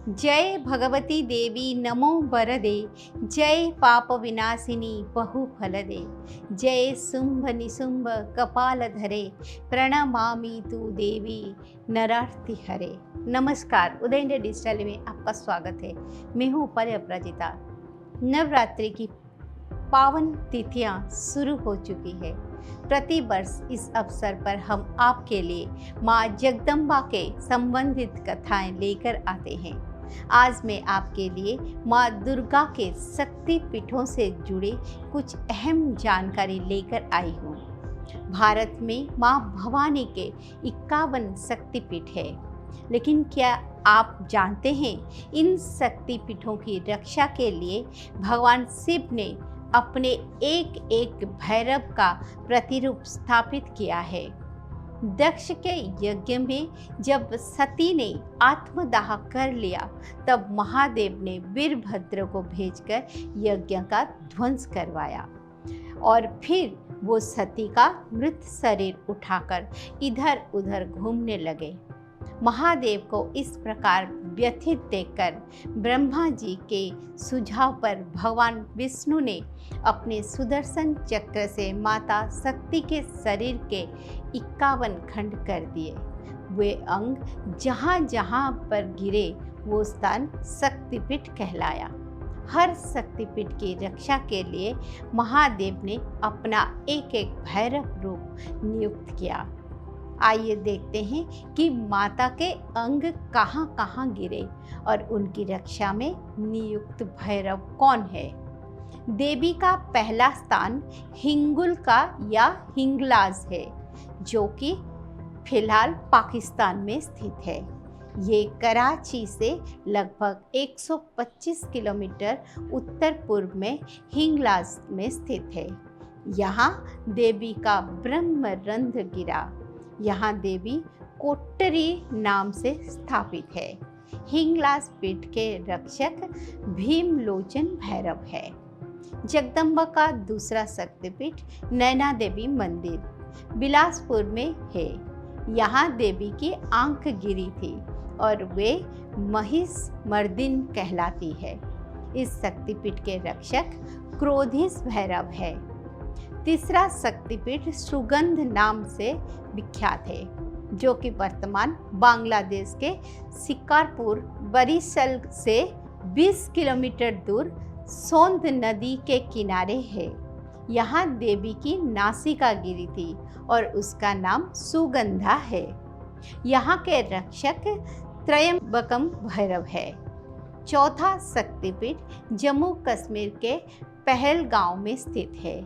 जय भगवती देवी नमो वरदे, जय पाप विनाशिनी बहु फलदे, जय शुंभ निशुंभ कपाल धरे, प्रणमामि तु देवी नरार्ति हरे। नमस्कार, उदय इंडिया डिजिटल में आपका स्वागत है। मैं हूँ पर्य अपराजिता। नवरात्रि की पावन तिथियां शुरू हो चुकी है। प्रति वर्ष इस अवसर पर हम आपके लिए माँ जगदम्बा के संबंधित कथाएं लेकर आते हैं। आज मैं आपके लिए माँ दुर्गा के शक्ति पीठों से जुड़े कुछ अहम जानकारी लेकर आई हूँ। भारत में माँ भवानी के 51 शक्तिपीठ है, लेकिन क्या आप जानते हैं इन शक्तिपीठों की रक्षा के लिए भगवान शिव ने अपने एक एक भैरव का प्रतिरूप स्थापित किया है। दक्ष के यज्ञ में जब सती ने आत्मदाह कर लिया, तब महादेव ने वीरभद्र को भेजकर यज्ञ का ध्वंस करवाया और फिर वो सती का मृत शरीर उठाकर इधर उधर घूमने लगे। महादेव को इस प्रकार व्यथित देखकर ब्रह्मा जी के सुझाव पर भगवान विष्णु ने अपने सुदर्शन चक्र से माता शक्ति के शरीर के 51 खंड कर दिए। वे अंग जहाँ जहाँ पर गिरे वो स्थान शक्तिपीठ कहलाया। हर शक्तिपीठ की रक्षा के लिए महादेव ने अपना एक एक भैरव रूप नियुक्त किया। आइए देखते हैं कि माता के अंग कहाँ कहाँ गिरे और उनकी रक्षा में नियुक्त भैरव कौन है। देवी का पहला स्थान हिंगुल का या हिंगलाज है, जो कि फिलहाल पाकिस्तान में स्थित है। ये कराची से लगभग 125 किलोमीटर उत्तर पूर्व में हिंगलाज में स्थित है। यहाँ देवी का ब्रह्मरंध्र गिरा। यहाँ देवी कोट्टरी नाम से स्थापित है। हिंगलाज पीठ के रक्षक भीमलोचन भैरव है। जगदम्बा का दूसरा शक्तिपीठ नैना देवी मंदिर बिलासपुर में है। यहाँ देवी की आंख गिरी थी और वे महिष मर्दिन कहलाती है। इस शक्तिपीठ के रक्षक क्रोधिस भैरव है। तीसरा शक्तिपीठ सुगंध नाम से विख्यात है, जो कि वर्तमान बांग्लादेश के शिकारपुर बरिशल से 20 किलोमीटर दूर सोंद नदी के किनारे है। यहाँ देवी की नासिका गिरी थी और उसका नाम सुगंधा है। यहाँ के रक्षक त्रयंबकम भैरव है। चौथा शक्तिपीठ जम्मू कश्मीर के पहलगांव में स्थित है,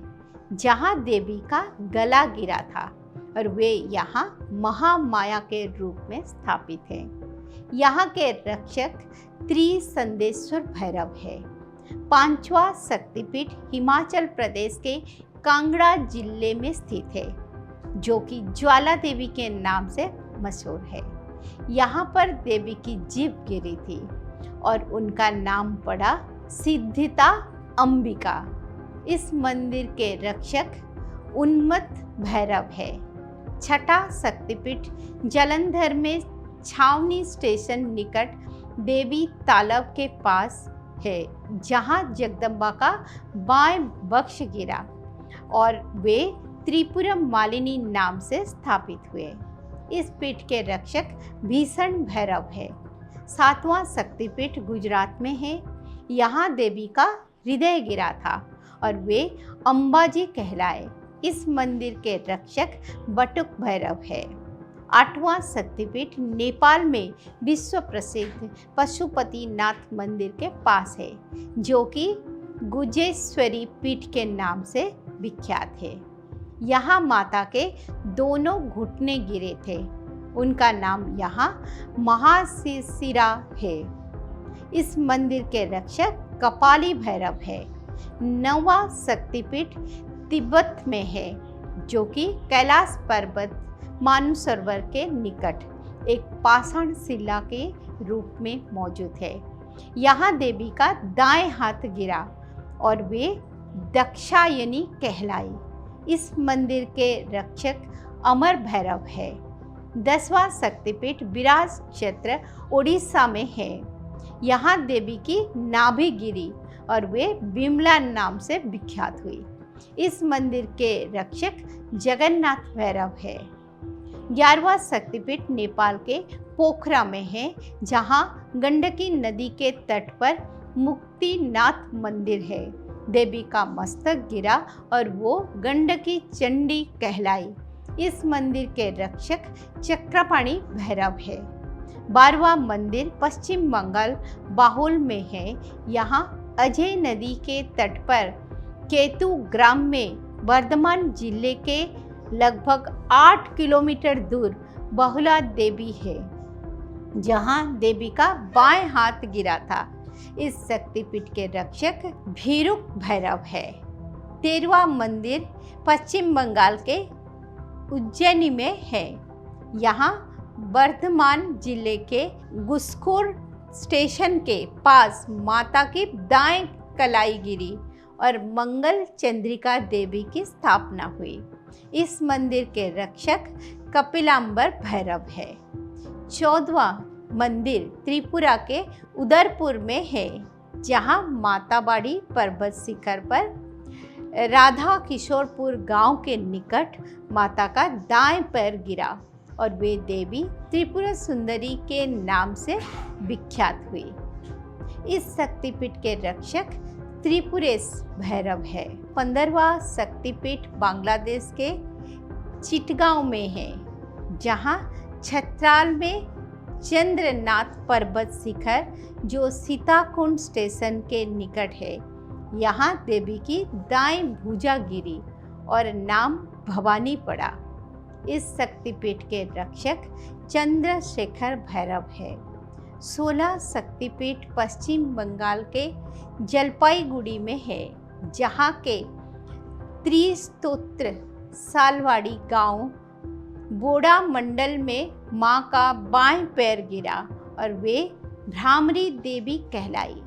जहाँ देवी का गला गिरा था और वे यहाँ महामाया के रूप में स्थापित हैं। यहाँ के रक्षक त्रिसंदेश्वर भैरव है। पांचवा शक्तिपीठ हिमाचल प्रदेश के कांगड़ा जिले में स्थित है, जो कि ज्वाला देवी के नाम से मशहूर है। यहाँ पर देवी की जीभ गिरी थी और उनका नाम पड़ा सिद्धिता अंबिका। इस मंदिर के रक्षक उन्मत्त भैरव है। छठा शक्तिपीठ जालंधर में छावनी स्टेशन निकट देवी तालाब के पास है, जहां जगदम्बा का बाएं बक्ष गिरा और वे त्रिपुरम मालिनी नाम से स्थापित हुए। इस पीठ के रक्षक भीषण भैरव है। सातवां शक्तिपीठ गुजरात में है। यहाँ देवी का हृदय गिरा था और वे अंबाजी कहलाए। इस मंदिर के रक्षक बटुक भैरव है। आठवां शक्तिपीठ नेपाल में विश्व प्रसिद्ध पशुपतिनाथ मंदिर के पास है, जो कि गुजेश्वरी पीठ के नाम से विख्यात है। यहाँ माता के दोनों घुटने गिरे थे। उनका नाम यहाँ महाशिशिरा है। इस मंदिर के रक्षक कपाली भैरव है। नौवां शक्तिपीठ तिब्बत में है, जो कि कैलाश पर्वत मानसरोवर के निकट एक पाषाण शिला के रूप में मौजूद है। यहाँ देवी का दाएं हाथ गिरा और वे दक्षायनी कहलाई। इस मंदिर के रक्षक अमर भैरव है। 10वां शक्तिपीठ विराज क्षेत्र ओडिशा में है। यहाँ देवी की नाभि गिरी और वे विमला नाम से विख्यात हुई। इस मंदिर के रक्षक जगन्नाथ भैरव है। 11वां शक्तिपीठ नेपाल के पोखरा में है, जहाँ गंडकी नदी के तट पर मुक्तिनाथ मंदिर है। देवी का मस्तक गिरा और वो गंडकी चंडी कहलाई। इस मंदिर के रक्षक चक्रपाणी भैरव है। 12वां मंदिर पश्चिम बंगाल बाहुल में है। यहाँ अजय नदी के तट पर केतु ग्राम में वर्धमान जिले के लगभग 8 किलोमीटर दूर बहुला देवी है, जहाँ देवी का बाएं हाथ गिरा था। इस शक्तिपीठ के रक्षक भीरुक भैरव है। 13वां मंदिर पश्चिम बंगाल के उज्जैनी में है। यहाँ वर्धमान जिले के गुस्कोर स्टेशन के पास माता की दाएं कलाई गिरी और मंगल चंद्रिका देवी की स्थापना हुई। इस मंदिर के रक्षक कपिलांबर भैरव है। 14वां मंदिर त्रिपुरा के उदयपुर में है, जहाँ माताबाड़ी पर्वत शिखर पर राधा किशोरपुर गांव के निकट माता का दाएं पैर गिरा और वे देवी त्रिपुरा सुंदरी के नाम से विख्यात हुई। इस शक्तिपीठ के रक्षक त्रिपुरेश भैरव है। 15वां शक्तिपीठ बांग्लादेश के चिटगांव में है, जहाँ छत्राल में चंद्रनाथ पर्वत शिखर जो सीताकुंड स्टेशन के निकट है। यहाँ देवी की दाएं भुजा गिरी और नाम भवानी पड़ा। इस शक्तिपीठ के रक्षक चंद्रशेखर भैरव है। 16 शक्तिपीठ पश्चिम बंगाल के जलपाईगुड़ी में है, जहाँ के त्रिस्तोत्र सालवाड़ी गांव बोड़ा मंडल में माँ का बाएं पैर गिरा और वे भ्रामरी देवी कहलाई।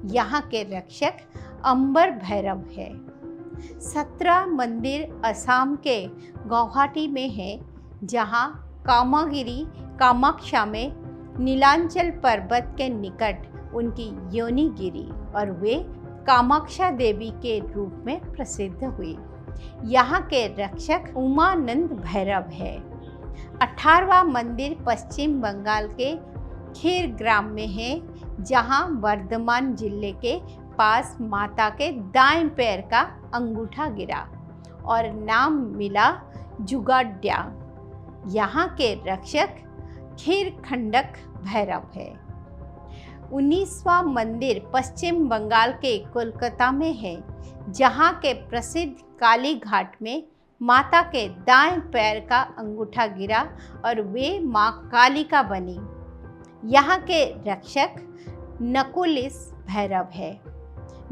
यहाँ के रक्षक अंबर भैरव है। 17 मंदिर असम के गुवाहाटी में है, जहाँ कामागिरी कामाक्षा में नीलांचल पर्वत के निकट उनकी योनि गिरी और वे कामाक्षा देवी के रूप में प्रसिद्ध हुई। यहाँ के रक्षक उमानंद भैरव है। 18वां मंदिर पश्चिम बंगाल के खीर ग्राम में है, जहाँ वर्धमान जिले के पास माता के दाएं पैर का अंगूठा गिरा और नाम मिला जुगाड्या। यहाँ के रक्षक खीर खंडक भैरव है। 19वां मंदिर पश्चिम बंगाल के कोलकाता में है, जहाँ के प्रसिद्ध काली घाट में माता के दाएं पैर का अंगूठा गिरा और वे माँ कालिका बनी। यहाँ के रक्षक नकुलिस भैरव है।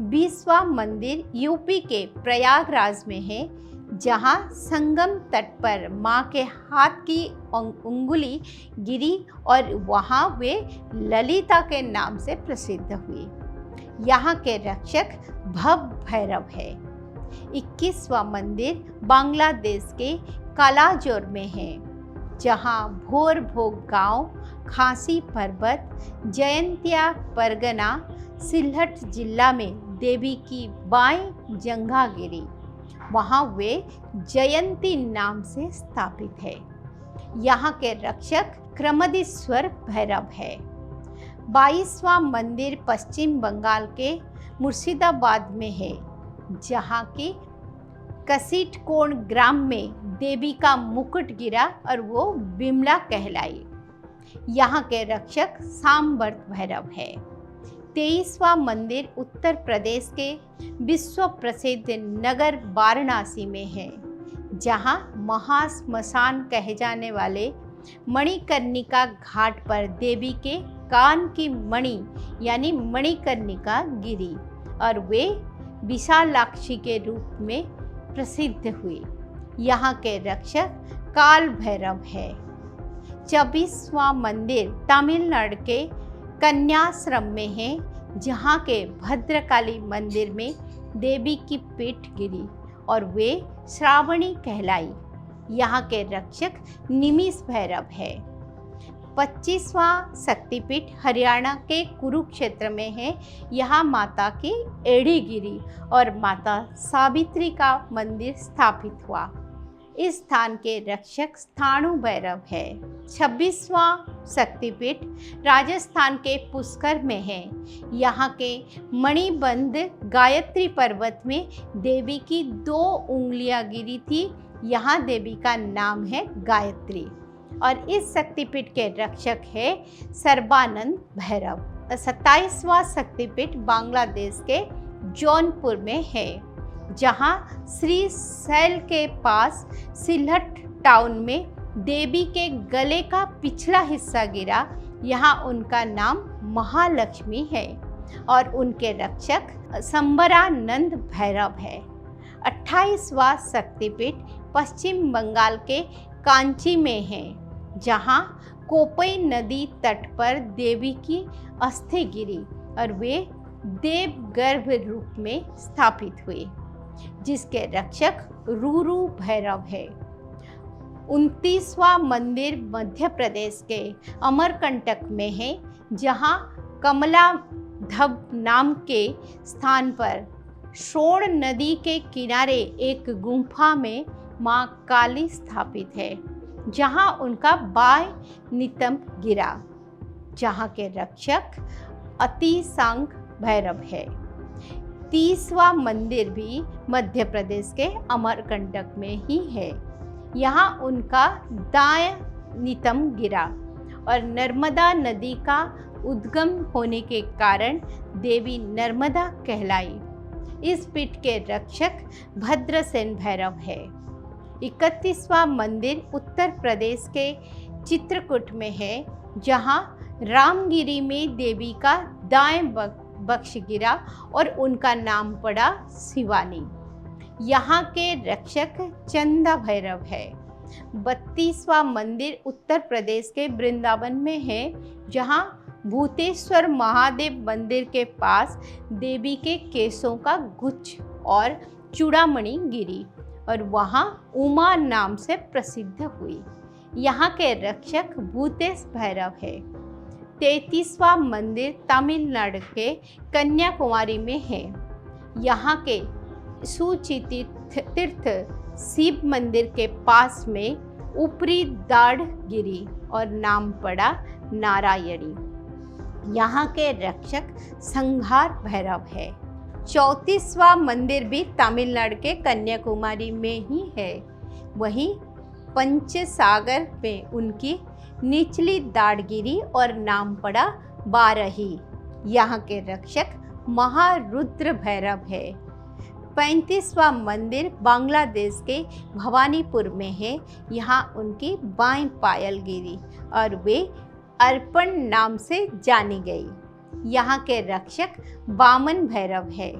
20वां मंदिर यूपी के प्रयागराज में है, जहाँ संगम तट पर माँ के हाथ की उंगली गिरी और वहाँ वे ललिता के नाम से प्रसिद्ध हुई। यहाँ के रक्षक भव भैरव है। 21वां मंदिर बांग्लादेश के कालाजोर में है, जहाँ भोर भोग गांव, खासी पर्वत, जयंतिया परगना, सिलहट जिला में देवी की बाएं जंघा गिरी। वहाँ वे जयंती नाम से स्थापित है। यहाँ के रक्षक क्रमदीश्वर भैरव है। 22वां मंदिर पश्चिम बंगाल के मुर्शिदाबाद में है, जहाँ की कसीटकोण ग्राम में देवी का मुकुट गिरा और वो विमला कहलाई। यहाँ के रक्षक सांबर्त भैरव है। 23वां मंदिर उत्तर प्रदेश के विश्व प्रसिद्ध नगर वाराणसी में है, जहाँ महाश्मशान कहे जाने वाले मणिकर्णिका घाट पर देवी के कान की मणि यानी मणिकर्णिका गिरी और वे विशालाक्षी के रूप में प्रसिद्ध हुई। यहाँ के रक्षक काल भैरव है। 24वां मंदिर तमिलनाडु के कन्याश्रम में है, जहाँ के भद्रकाली मंदिर में देवी की पीठ गिरी और वे श्रावणी कहलाई। यहाँ के रक्षक निमिष भैरव है। 25वां शक्तिपीठ हरियाणा के कुरुक्षेत्र में है। यहाँ माता की एड़ीगिरी और माता सावित्री का मंदिर स्थापित हुआ। इस स्थान के रक्षक स्थाणु भैरव है। 26वां शक्तिपीठ राजस्थान के पुष्कर में है। यहाँ के मणिबंध गायत्री पर्वत में देवी की 2 उंगलियां गिरी थी। यहाँ देवी का नाम है गायत्री और इस शक्तिपीठ के रक्षक है सर्बानंद भैरव। 27वां शक्तिपीठ बांग्लादेश के जौनपुर में है, जहाँ श्री शैल के पास सिलहट टाउन में देवी के गले का पिछला हिस्सा गिरा। यहाँ उनका नाम महालक्ष्मी है और उनके रक्षक संबरानंद भैरव है। 28वां शक्तिपीठ पश्चिम बंगाल के कांची में है, जहाँ कोपई नदी तट पर देवी की अस्थि गिरी और वे देवगर्भ रूप में स्थापित हुए, जिसके रक्षक रूरू भैरव है। 29वां मंदिर मध्य प्रदेश के अमरकंटक में है, जहाँ कमला धब नाम के स्थान पर सोन नदी के किनारे एक गुफा में माँ काली स्थापित है, जहाँ उनका बाय नितंब गिरा, जहाँ के रक्षक अतिसांग भैरव है। 30वां मंदिर भी मध्य प्रदेश के अमरकंटक में ही है। यहाँ उनका दाएं नितंब गिरा और नर्मदा नदी का उद्गम होने के कारण देवी नर्मदा कहलाई। इस पीठ के रक्षक भद्रसेन भैरव है। 31वां मंदिर उत्तर प्रदेश के चित्रकूट में है, जहाँ रामगिरी में देवी का दाएं बक्ष गिरा और उनका नाम पड़ा शिवानी। यहाँ के रक्षक चंदा भैरव है। 32वां मंदिर उत्तर प्रदेश के वृंदावन में है, जहाँ भूतेश्वर महादेव मंदिर के पास देवी के केसों का गुच्छ और चूड़ामणि गिरी और वहाँ उमा नाम से प्रसिद्ध हुई। यहाँ के रक्षक भूतेश भैरव है। 33वां मंदिर तमिलनाडु के कन्याकुमारी में है। यहाँ के सुचित तीर्थ शिव मंदिर के पास में ऊपरी दाढ़ गिरी और नाम पड़ा नारायणी। यहाँ के रक्षक संहार भैरव है। 34वां मंदिर भी तमिलनाडु के कन्याकुमारी में ही है। वहीं पंचसागर में उनकी निचली दाढ़गिरी और नाम पड़ा बारही। यहाँ के रक्षक महारुद्र भैरव है। 35वां मंदिर बांग्लादेश के भवानीपुर में है। यहाँ उनकी बाएं पायल गिरी और वे अर्पण नाम से जानी गई। यहाँ के रक्षक वामन भैरव है।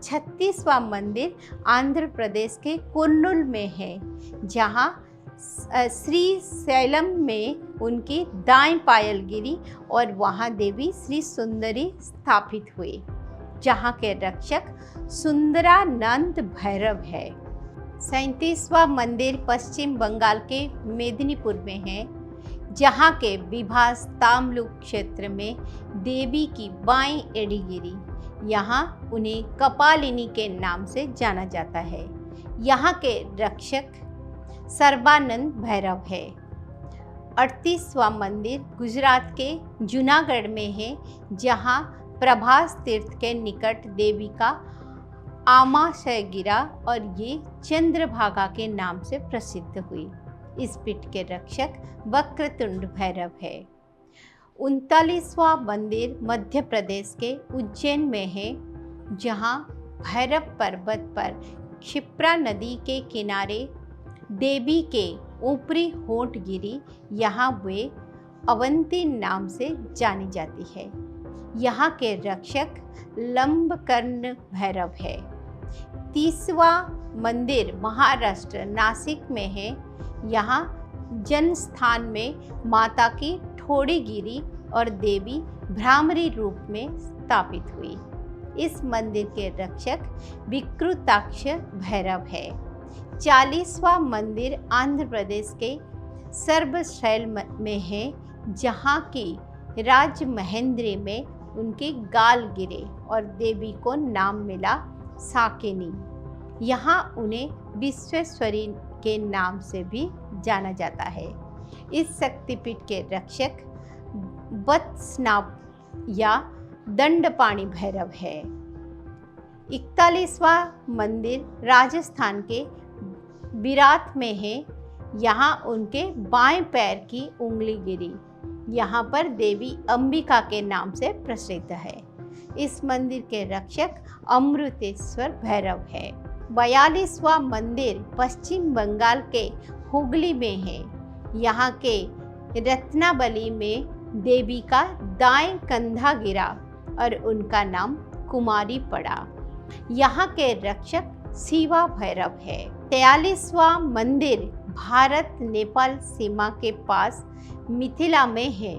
36वां मंदिर आंध्र प्रदेश के कुर्नूल में है, जहाँ श्री शैलम में उनकी दाएं पायल गिरी और वहाँ देवी श्री सुंदरी स्थापित हुई, जहाँ के रक्षक सुंदरानंद भैरव है। 37वां मंदिर पश्चिम बंगाल के मेदिनीपुर में है, जहाँ के विभास तामलुक क्षेत्र में देवी की बाएं एड़ी गिरी। यहाँ उन्हें कपालिनी के नाम से जाना जाता है। यहाँ के रक्षक सर्बानंद भैरव है। 38वां मंदिर गुजरात के जूनागढ़ में है, जहाँ प्रभास तीर्थ के निकट देवी का आमाशय गिरा और ये चंद्रभागा के नाम से प्रसिद्ध हुई। इस पीठ के रक्षक वक्रतुंड भैरव है। 39वां मंदिर मध्य प्रदेश के उज्जैन में है, जहाँ भैरव पर्वत पर क्षिप्रा नदी के किनारे देवी के ऊपरी होंठ गिरी। यहाँ वे अवंती नाम से जानी जाती है। यहाँ के रक्षक लंबकर्ण भैरव है। 30वां मंदिर महाराष्ट्र नासिक में है। यहाँ जनस्थान में माता की ठोड़ी गिरी और देवी भ्रामरी रूप में स्थापित हुई। इस मंदिर के रक्षक विकृताक्ष भैरव है। 40वां मंदिर आंध्र प्रदेश के सर्बशैल में है, जहाँ की राजमहेंद्री में उनके गाल गिरे और देवी को नाम मिला साकिनी। यहाँ उन्हें विश्वेश्वरी के नाम से भी जाना जाता है। इस शक्तिपीठ के रक्षक वत्सनाभ या दंडपाणि भैरव है। 41वां मंदिर राजस्थान के विराट में है। यहाँ उनके बाएं पैर की उंगली गिरी। यहाँ पर देवी अंबिका के नाम से प्रसिद्ध है। इस मंदिर के रक्षक अमृतेश्वर भैरव है। 42वां मंदिर पश्चिम बंगाल के हुगली में है। यहाँ के रत्नावली में देवी का दाएं कंधा गिरा और उनका नाम कुमारी पड़ा। यहाँ के रक्षक शिवा भैरव है। 43वां मंदिर भारत नेपाल सीमा के पास मिथिला में है।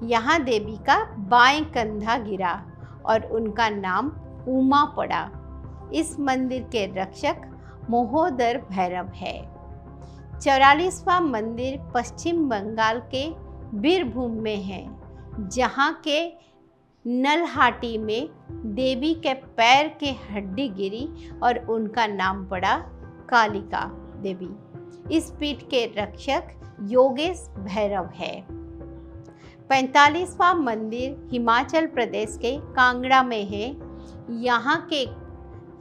यहाँ देवी का बाएं कंधा गिरा और उनका नाम उमा पड़ा। इस मंदिर के रक्षक महोदर भैरव है। 44वां मंदिर पश्चिम बंगाल के बीरभूम में है। जहाँ के नलहाटी में देवी के पैर के हड्डी गिरी और उनका नाम पड़ा कालिका देवी। इस पीठ के रक्षक योगेश भैरव है। 45वां मंदिर हिमाचल प्रदेश के कांगड़ा में है। यहाँ के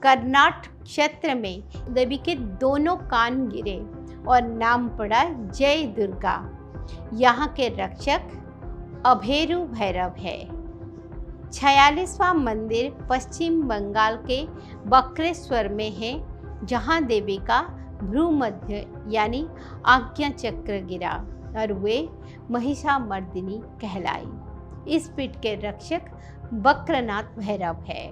कर्नाट क्षेत्र में देवी के दोनों कान गिरे और नाम पड़ा जय दुर्गा। यहाँ के रक्षक अभेरू भैरव है। 46वां मंदिर पश्चिम बंगाल के बक्रेश्वर में है। जहाँ देवी का भ्रूमध्य यानी आज्ञा चक्र गिरा और वे महिषामर्दिनी कहलाई। इस पीठ के रक्षक बक्रनाथ भैरव है।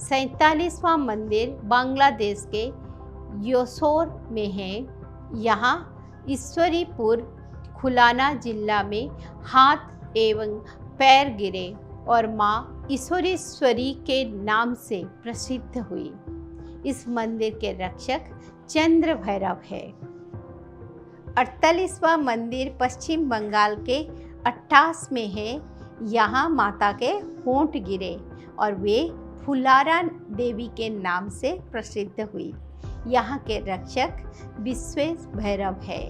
47वां मंदिर बांग्लादेश के योसोर में है। यहाँ ईश्वरीपुर खुलाना जिला में हाथ एवं पैर गिरे और माँ ईश्वरीश्वरी के नाम से प्रसिद्ध हुई। इस मंदिर के रक्षक चंद्र भैरव है। 48वां मंदिर पश्चिम बंगाल के अट्ठास में है। यहाँ माता के होंठ गिरे और वे फुलारा देवी के नाम से प्रसिद्ध हुई। यहाँ के रक्षक विश्वेश भैरव है।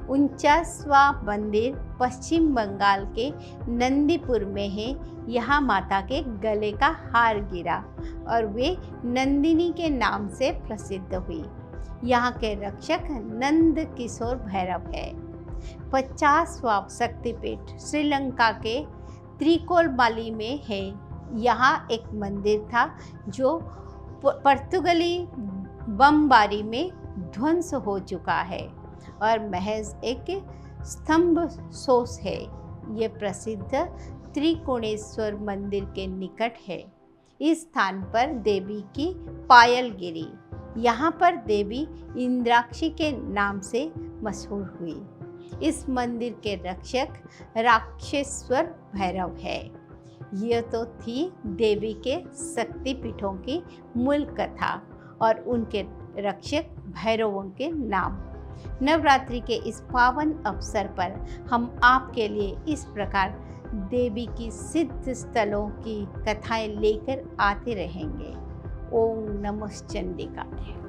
49वां मंदिर पश्चिम बंगाल के नंदीपुर में है। यहाँ माता के गले का हार गिरा और वे नंदिनी के नाम से प्रसिद्ध हुई। यहाँ के रक्षक नंद किशोर भैरव है। 50वां शक्तिपीठ श्रीलंका के त्रिकोलमाली में है। यहाँ एक मंदिर था जो पुर्तगाली बमबारी में ध्वंस हो चुका है और महज एक स्तंभ शोष है। ये प्रसिद्ध त्रिकोणेश्वर मंदिर के निकट है। इस स्थान पर देवी की पायल गिरी। यहाँ पर देवी इंद्राक्षी के नाम से मशहूर हुई। इस मंदिर के रक्षक राक्षेश्वर भैरव है। यह तो थी देवी के शक्तिपीठों की मूल कथा और उनके रक्षक भैरवों के नाम। नवरात्रि के इस पावन अवसर पर हम आपके लिए इस प्रकार देवी की सिद्ध स्थलों की कथाएं लेकर आते रहेंगे। ओम नमः चंडिकाय।